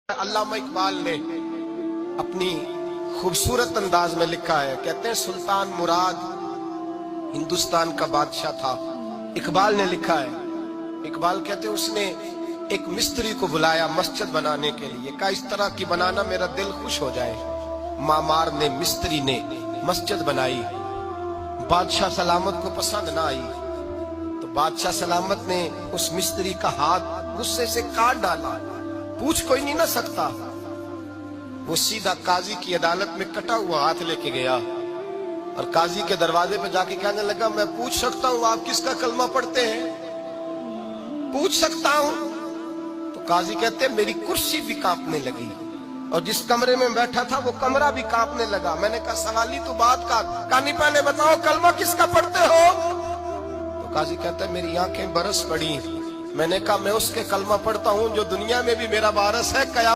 علامہ اقبال نے اپنی خوبصورت انداز میں لکھا ہے، کہتے ہیں سلطان مراد ہندوستان کا بادشاہ تھا۔ اقبال نے لکھا ہے، اقبال کہتے ہیں اس نے ایک مستری کو بلایا مسجد بنانے کے لیے، کہا اس طرح کی بنانا میرا دل خوش ہو جائے۔ معمار نے مستری نے مسجد بنائی، بادشاہ سلامت کو پسند نہ آئی تو بادشاہ سلامت نے اس مستری کا ہاتھ غصے سے کاٹ ڈالا، پوچھ کوئی نہیں نہ سکتا۔ وہ سیدھا قاضی کی عدالت میں کٹا ہوا ہاتھ لے کے گیا اور قاضی کے دروازے پہ جا کے کہنے لگا میں پوچھ سکتا ہوں آپ کس کا کلمہ پڑھتے ہیں؟ پوچھ سکتا ہوں؟ تو قاضی کہتے میری کرسی بھی کانپنے لگی اور جس کمرے میں بیٹھا تھا وہ کمرہ بھی کانپنے لگا۔ میں نے کہا سوالی تو بات کا کہانی پہلے بتاؤ کلمہ کس کا پڑھتے ہو؟ تو قاضی کہتا ہے میری آنکھیں برس پڑی۔ میں نے کہا میں اس کے کلمہ پڑھتا ہوں جو دنیا میں بھی میرا وارث ہے، قیامت